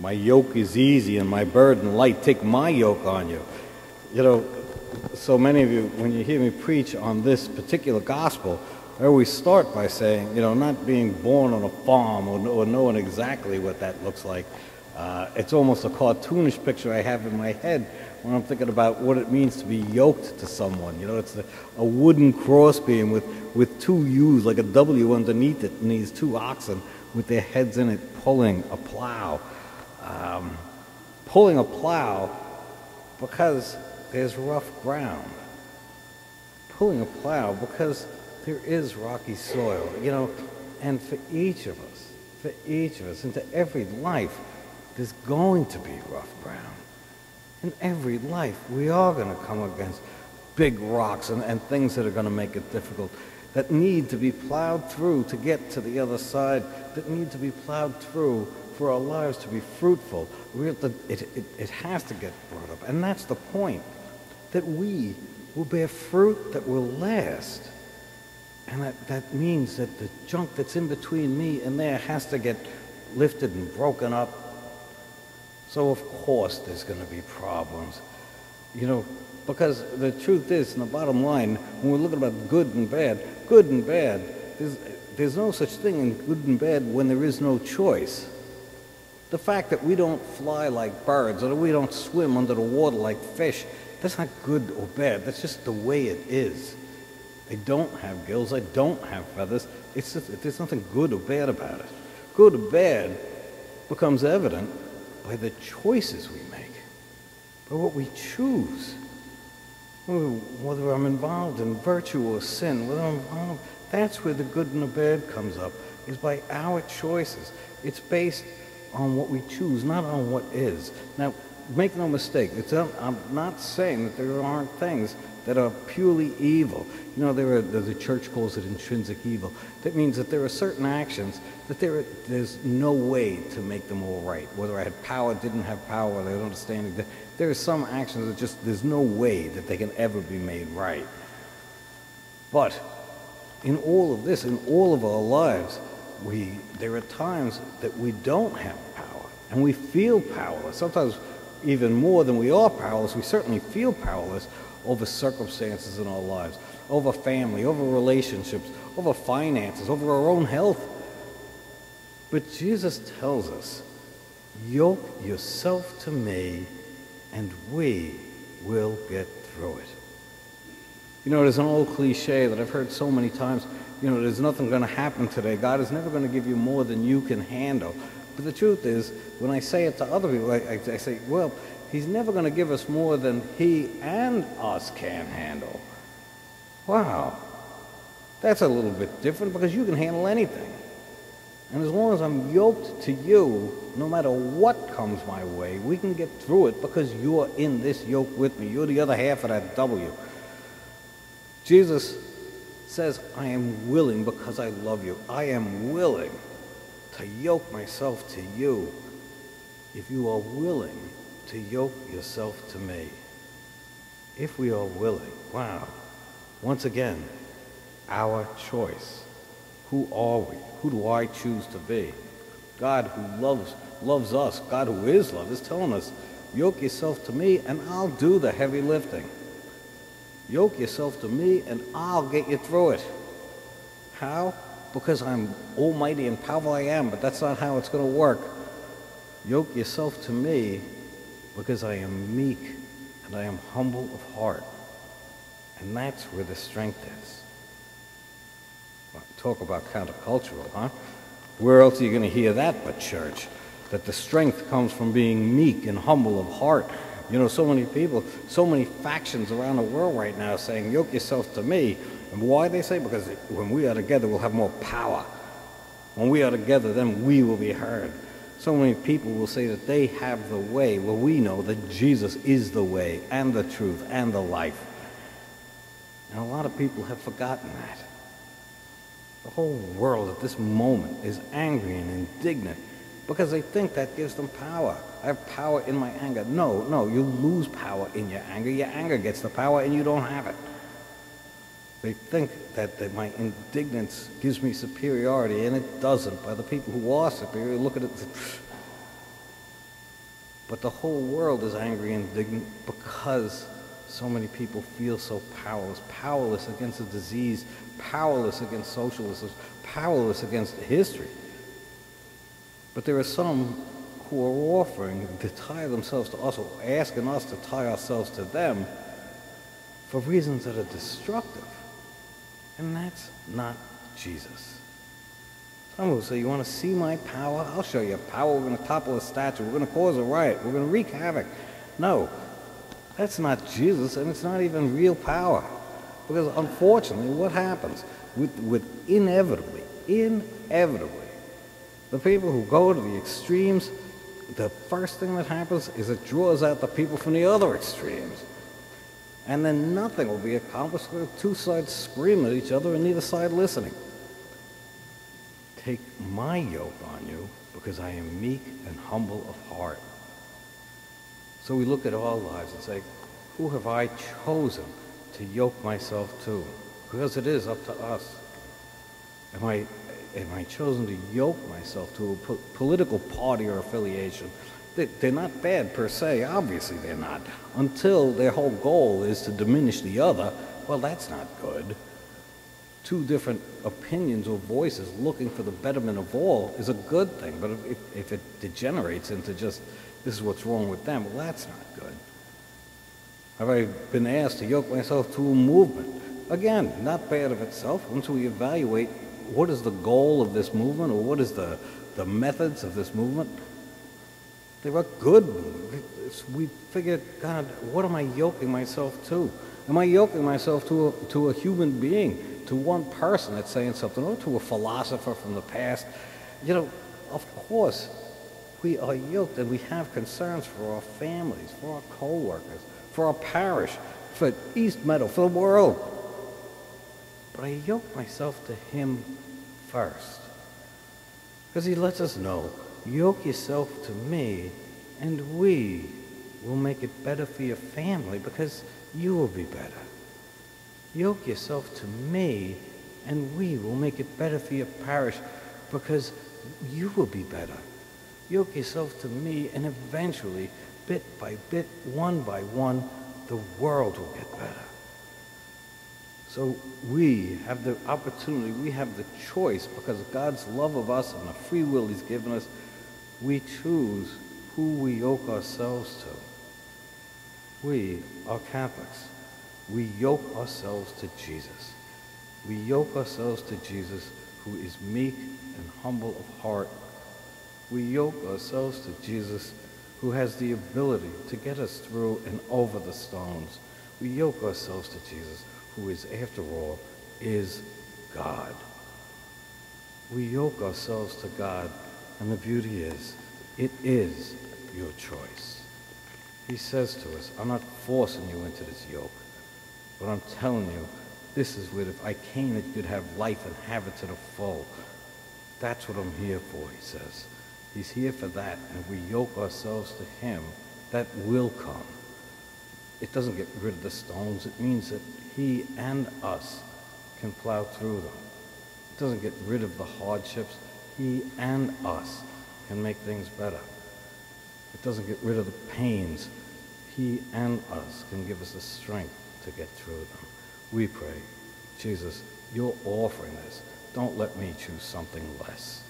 My yoke is easy and my burden light. Take my yoke on you. You know, so many of you, when you hear me preach on this particular gospel, I always start by saying, you know, not being born on a farm or knowing exactly what that looks like. It's almost a cartoonish picture I have in my head when I'm thinking about what it means to be yoked to someone. You know, it's a wooden crossbeam with two U's, like a W underneath it, and these two oxen with their heads in it pulling a plow. Pulling a plow because there's rough ground. Pulling a plow because there is rocky soil, you know, and for each of us, into every life, there's going to be rough ground. In every life, we are going to come against big rocks and things that are going to make it difficult, that need to be plowed through to get to the other side, that need to be plowed through for our lives to be fruitful. It has to get brought up. And that's the point, that we will bear fruit that will last. And that means that the junk that's in between me and there has to get lifted and broken up. So of course there's going to be problems, you know, because the truth is, and the bottom line, when we're looking about good and bad, there's no such thing in good and bad when there is no choice. The fact that we don't fly like birds or that we don't swim under the water like fish, that's not good or bad. That's just the way it is. They don't have gills, they don't have feathers. It's just, there's nothing good or bad about it. Good or bad becomes evident by the choices we make, by what we choose. Whether I'm involved in virtue or sin, whether I'm involved, that's where the good and the bad comes up, is by our choices. It's based on what we choose, not on what is. Now, make no mistake, I'm not saying that there aren't things that are purely evil. You know, the church calls it intrinsic evil. That means that there are certain actions that there's no way to make them all right. Whether I had power, didn't have power, they don't understand it. There are some actions that just, there's no way that they can ever be made right. But in all of this, in all of our lives, there are times that we don't have power, and we feel powerless. Sometimes even more than we are powerless, we certainly feel powerless over circumstances in our lives, over family, over relationships, over finances, over our own health. But Jesus tells us, yoke yourself to me, and we will get through it. You know, there's an old cliche that I've heard so many times, you know, there's nothing going to happen today. God is never going to give you more than you can handle. But the truth is, when I say it to other people, I say, well, He's never going to give us more than He and us can handle. Wow. That's a little bit different, because you can handle anything. And as long as I'm yoked to you, no matter what comes my way, we can get through it because you're in this yoke with me. You're the other half of that W. Jesus says, I am willing because I love you. I am willing to yoke myself to you if you are willing to yoke yourself to me. If we are willing. Wow. Once again, our choice. Who are we? Who do I choose to be? God who loves us, God who is love, is telling us, yoke yourself to me and I'll do the heavy lifting. Yoke yourself to me and I'll get you through it. How? Because I'm almighty and powerful I am, but that's not how it's going to work. Yoke yourself to me because I am meek and I am humble of heart. And that's where the strength is. Well, talk about countercultural, huh? Where else are you going to hear that but church? That the strength comes from being meek and humble of heart. You know, so many people, so many factions around the world right now saying, yoke yourself to me. And why they say? Because when we are together, we'll have more power. When we are together, then we will be heard. So many people will say that they have the way. Well, we know that Jesus is the way and the truth and the life. And a lot of people have forgotten that. The whole world at this moment is angry and indignant because they think that gives them power. I have power in my anger. No, you lose power in your anger. Your anger gets the power and you don't have it. They think that my indignance gives me superiority, and it doesn't. By the people who are superior, look at it. But the whole world is angry and indignant because so many people feel so powerless, powerless against the disease, powerless against socialism, powerless against history. But there are some who are offering to tie themselves to us, or asking us to tie ourselves to them for reasons that are destructive. And that's not Jesus. Some will say, you want to see my power? I'll show you power. We're going to topple a statue. We're going to cause a riot. We're going to wreak havoc. No, that's not Jesus, and it's not even real power. Because unfortunately, what happens with inevitably, the people who go to the extremes, the first thing that happens is it draws out the people from the other extremes. And then nothing will be accomplished with two sides screaming at each other and neither side listening. Take my yoke on you because I am meek and humble of heart. So we look at our lives and say, who have I chosen to yoke myself to? Because it is up to us. Am I chosen to yoke myself to a political party or affiliation? They're not bad per se, obviously they're not. Until their whole goal is to diminish the other, well, that's not good. Two different opinions or voices looking for the betterment of all is a good thing, but if it degenerates into just, this is what's wrong with them, well, that's not good. Have I been asked to yoke myself to a movement? Again, not bad of itself, once we evaluate what is the goal of this movement or what is the methods of this movement. They were good. We figured, God, what am I yoking myself to? Am I yoking myself to a human being, to one person that's saying something, or to a philosopher from the past? You know, of course, we are yoked and we have concerns for our families, for our co-workers, for our parish, for East Meadow, for the world. But I yoke myself to him first. Because he lets us know, yoke yourself to me, and we will make it better for your family because you will be better. Yoke yourself to me, and we will make it better for your parish because you will be better. Yoke yourself to me, and eventually, bit by bit, one by one, the world will get better. So we have the opportunity, we have the choice, because of God's love of us and the free will he's given us, we choose who we yoke ourselves to. We are Catholics. We yoke ourselves to Jesus. We yoke ourselves to Jesus, who is meek and humble of heart. We yoke ourselves to Jesus, who has the ability to get us through and over the stones. We yoke ourselves to Jesus, who is, after all, is God. We yoke ourselves to God, and the beauty is, it is your choice. He says to us, I'm not forcing you into this yoke, but I'm telling you, this is what if I came that you'd have life and have it to the full. That's what I'm here for, he says. He's here for that, and if we yoke ourselves to him, that will come. It doesn't get rid of the stones. It means that he and us can plow through them. It doesn't get rid of the hardships. He and us can make things better. It doesn't get rid of the pains. He and us can give us the strength to get through them. We pray, Jesus, you're offering this. Don't let me choose something less.